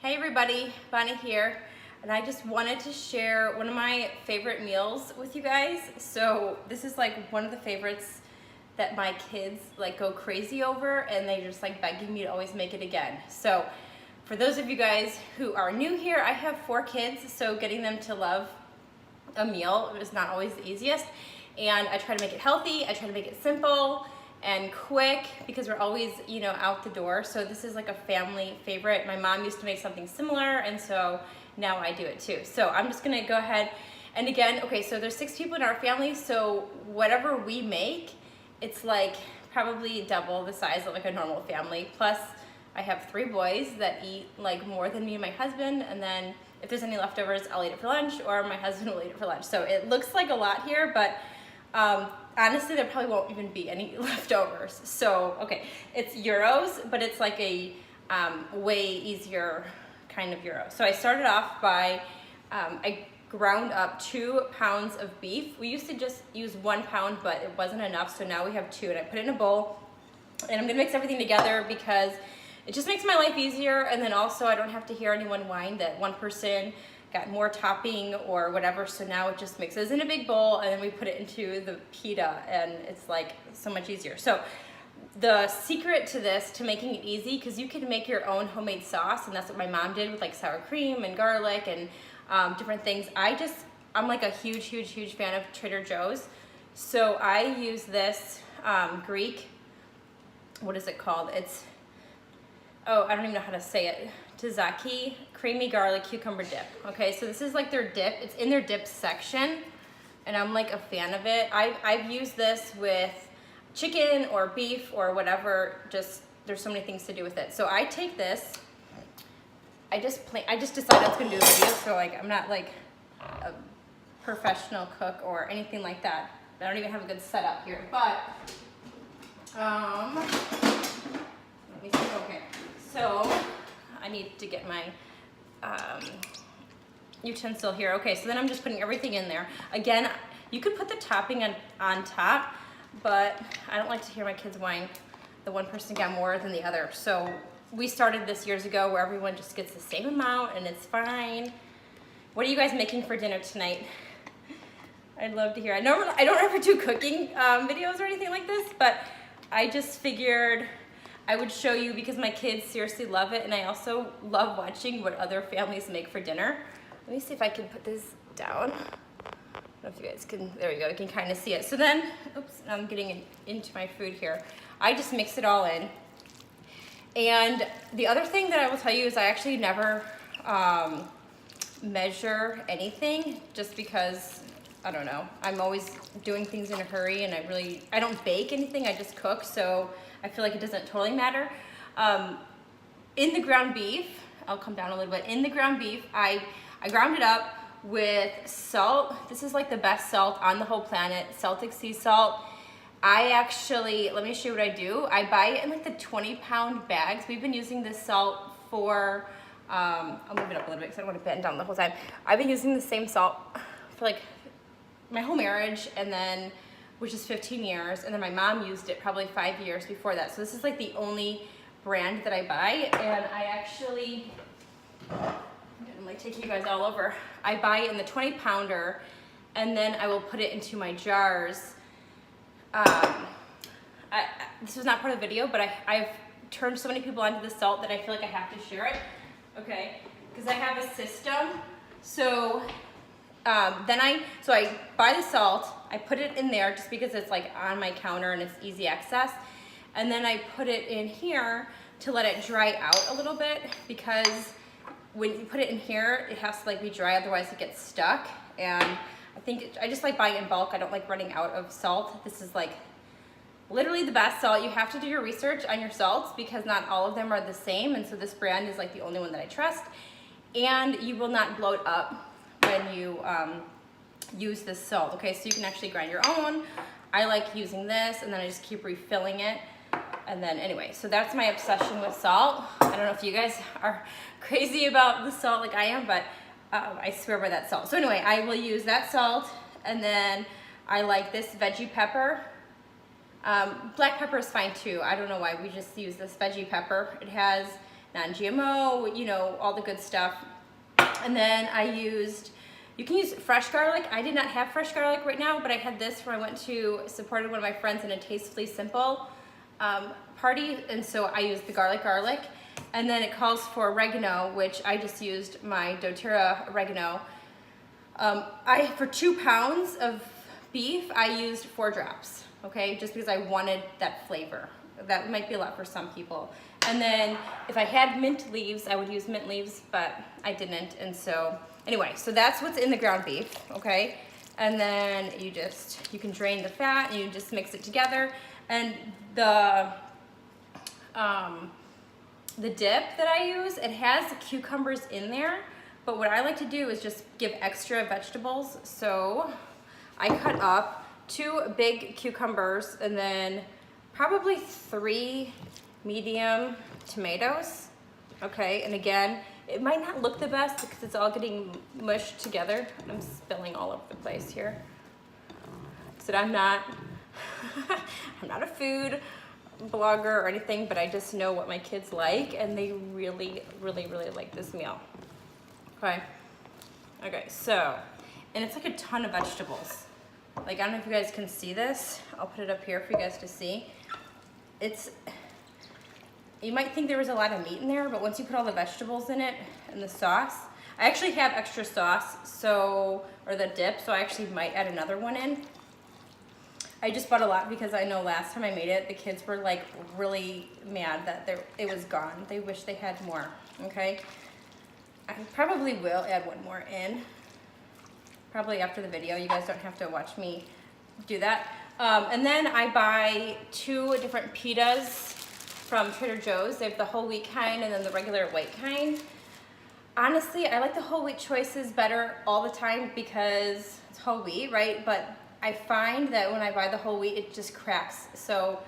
Hey everybody, Bonnie here, and I just wanted to share one of my favorite meals with you guys. So this is like one of the favorites that my kids like go crazy over, and they just like begging me to always make it again. So for those of you guys who are new here, I have 4 kids, so getting them to love a meal is not always the easiest. And I try to make it healthy, I try to make it simple and quick because we're always, out the door. So this is like a family favorite. My mom used to make something similar, and so now I do it too. So I'm just gonna go ahead, and again, okay, so there's 6 people in our family, so whatever we make, it's like probably double the size of like a normal family. Plus I have 3 boys that eat like more than me and my husband, and then if there's any leftovers, I'll eat it for lunch, or my husband will eat it for lunch. So it looks like a lot here, but honestly, there probably won't even be any leftovers. So, okay, it's gyros, but it's like a way easier kind of gyro. So I started off by, I ground up 2 pounds of beef. We used to just use 1 pound, but it wasn't enough, so now we have 2, and I put it in a bowl, and I'm gonna mix everything together because it just makes my life easier, and then also I don't have to hear anyone whine that one person got more topping or whatever, so now it just mixes in a big bowl, and then we put it into the pita, and it's like so much easier. So the secret to this, to making it easy, because you can make your own homemade sauce, and that's what my mom did with like sour cream and garlic and different things. I'm like a huge fan of Trader Joe's, so I use this Greek, what is it called? Oh, I don't even know how to say it. Tzatziki creamy garlic cucumber dip. Okay, so this is like their dip. It's in their dip section, and I'm like a fan of it. I've used this with chicken or beef or whatever. Just there's so many things to do with it. So I take this. I just decided I was gonna do a video, so like I'm not like a professional cook or anything like that. I don't even have a good setup here, but let me see. Okay. So I need to get my utensil here. Okay, so then I'm just putting everything in there. Again, you could put the topping on top, but I don't like to hear my kids whine the one person got more than the other. So we started this years ago where everyone just gets the same amount, and it's fine. What are you guys making for dinner tonight? I'd love to hear. I don't ever do cooking videos or anything like this, but I just figured I would show you because my kids seriously love it, and I also love watching what other families make for dinner. Let me see if I can put this down. I don't know if you guys can, there we go, you can kind of see it. So then, oops, I'm getting into my food here. I just mix it all in. And the other thing that I will tell you is I actually never measure anything, just because, I don't know, I'm always doing things in a hurry, and I don't bake anything, I just cook, so I feel like it doesn't totally matter. In the ground beef, I'll come down a little bit. In the ground beef, I ground it up with salt. This is like the best salt on the whole planet, Celtic sea salt. Let me show you what I do. I buy it in like the 20-pound bags. We've been using this salt for, I'll move it up a little bit because I don't want to bend down the whole time. I've been using the same salt for like my whole marriage, and then which is 15 years, and then my mom used it probably 5 years before that. So this is like the only brand that I buy, and I'm like taking you guys all over. I buy it in the 20-pounder, and then I will put it into my jars. This was not part of the video, but I've turned so many people onto the salt that I feel like I have to share it, okay? Because I have a system. So I buy the salt, I put it in there just because it's like on my counter and it's easy access. And then I put it in here to let it dry out a little bit, because when you put it in here, it has to like be dry, otherwise it gets stuck. And I just like buying in bulk. I don't like running out of salt. This is like literally the best salt. You have to do your research on your salts because not all of them are the same. And so this brand is like the only one that I trust. And you will not bloat up when you use this salt. Okay, so you can actually grind your own. I like using this, and then I just keep refilling it. And then anyway, so that's my obsession with salt. I don't know if you guys are crazy about the salt like I am, but I swear by that salt. So anyway, I will use that salt, and then I like this veggie pepper. Black pepper is fine too. I don't know why, we just use this veggie pepper. It has non-GMO, you know, all the good stuff. And then I used, you can use fresh garlic. I did not have fresh garlic right now, but I had this where I went to supported one of my friends in a Tastefully Simple party, and so I used the garlic. And then it calls for oregano, which I just used my doTERRA oregano. For 2 pounds of beef, I used 4 drops, okay? Just because I wanted that flavor. That might be a lot for some people. And then if I had mint leaves, I would use mint leaves, but I didn't. And so anyway, so that's what's in the ground beef, okay? And then you can drain the fat and you just mix it together. And the dip that I use, it has cucumbers in there, but what I like to do is just give extra vegetables. So I cut up 2 big cucumbers and then probably 3 medium tomatoes, okay? And again, it might not look the best because it's all getting mushed together. I'm spilling all over the place here. So I'm not a food blogger or anything, but I just know what my kids like, and they really, really, really like this meal. Okay, so, and it's like a ton of vegetables. Like, I don't know if you guys can see this. I'll put it up here for you guys to see. You might think there was a lot of meat in there, but once you put all the vegetables in it and the sauce, I actually have extra sauce, or the dip, so I actually might add another one in. I just bought a lot because I know last time I made it, the kids were like really mad that it was gone. They wish they had more, okay? I probably will add one more in, probably after the video. You guys don't have to watch me do that. And then I buy 2 different pitas from Trader Joe's. They have the whole wheat kind and then the regular white kind. Honestly, I like the whole wheat choices better all the time because it's whole wheat, right? But I find that when I buy the whole wheat, it just cracks. So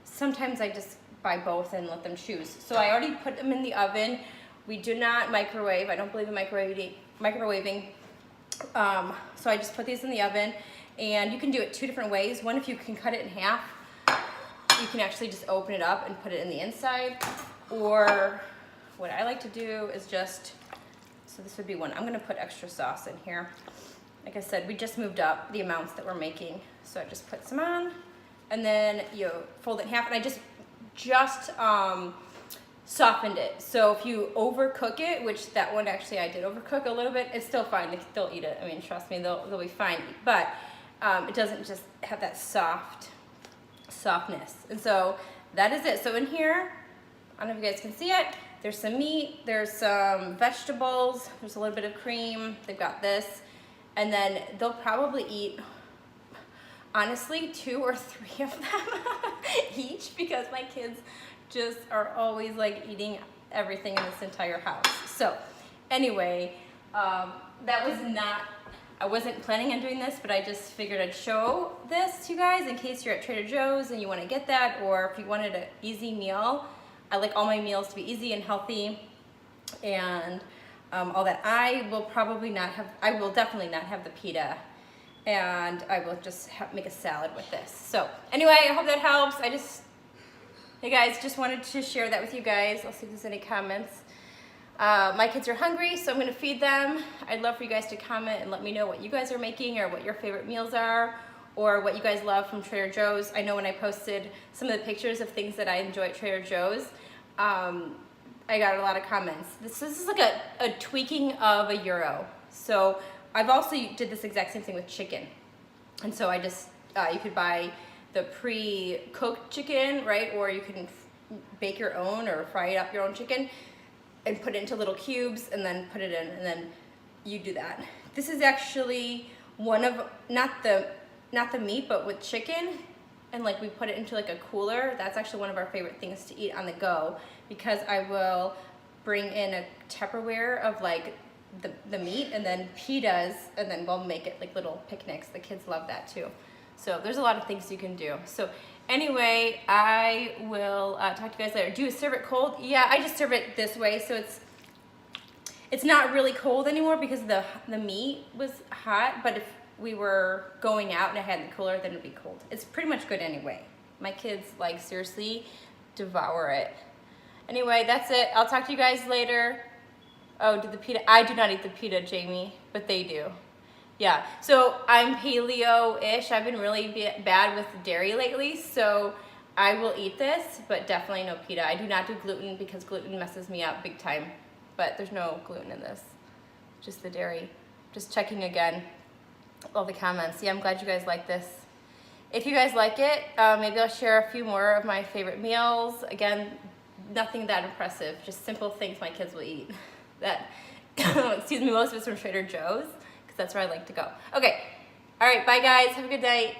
sometimes I just buy both and let them choose. So I already put them in the oven. We do not microwave. I don't believe in microwaving. So I just put these in the oven, and you can do it 2 different ways. One, if you can cut it in half, you can actually just open it up and put it in the inside. Or what I like to do is so this would be one. I'm gonna put extra sauce in here. Like I said, we just moved up the amounts that we're making. So I just put some on, and then you fold it in half, and I just softened it. So if you overcook it, which that one actually I did overcook a little bit, it's still fine. They still eat it. I mean, trust me, they'll be fine. But it doesn't just have that softness. And so that is it. So in here, I don't know if you guys can see it, there's some meat, there's some vegetables, there's a little bit of cream, they've got this, and then they'll probably eat, honestly, 2 or 3 of them each, because my kids just are always like eating everything in this entire house. So anyway, that was not, I wasn't planning on doing this, but I just figured I'd show this to you guys in case you're at Trader Joe's and you want to get that, or if you wanted an easy meal. I like all my meals to be easy and healthy and all that. I will definitely not have the pita, and I will just make a salad with this. So anyway, I hope that helps. Hey guys, just wanted to share that with you guys. I'll see if there's any comments. My kids are hungry, so I'm gonna feed them. I'd love for you guys to comment and let me know what you guys are making, or what your favorite meals are, or what you guys love from Trader Joe's. I know when I posted some of the pictures of things that I enjoy at Trader Joe's, I got a lot of comments. This is like a tweaking of a gyro. So I've also did this exact same thing with chicken. And so I just, you could buy the pre-cooked chicken, right? Or you can bake your own or fry up your own chicken and put it into little cubes and then put it in, and then you do that. This is actually one of, not the meat, but with chicken, and like we put it into like a cooler. That's actually one of our favorite things to eat on the go, because I will bring in a Tupperware of like the meat and then pitas, and then we'll make it like little picnics. The kids love that too. So there's a lot of things you can do. So anyway, I will talk to you guys later. Do you serve it cold? Yeah, I just serve it this way, so it's not really cold anymore because the meat was hot, but if we were going out and I had the cooler, then it'd be cold. It's pretty much good anyway. My kids like seriously devour it. Anyway, that's it. I'll talk to you guys later. Oh, did the pita? I do not eat the pita, Jamie, but they do. Yeah, so I'm paleo-ish. I've been really bad with dairy lately, so I will eat this, but definitely no pita. I do not do gluten because gluten messes me up big time, but there's no gluten in this, just the dairy. Just checking again, all the comments. Yeah, I'm glad you guys like this. If you guys like it, maybe I'll share a few more of my favorite meals. Again, nothing that impressive, just simple things my kids will eat. That, excuse me, most of it's from Trader Joe's, because that's where I like to go. Okay, all right, bye guys, have a good night.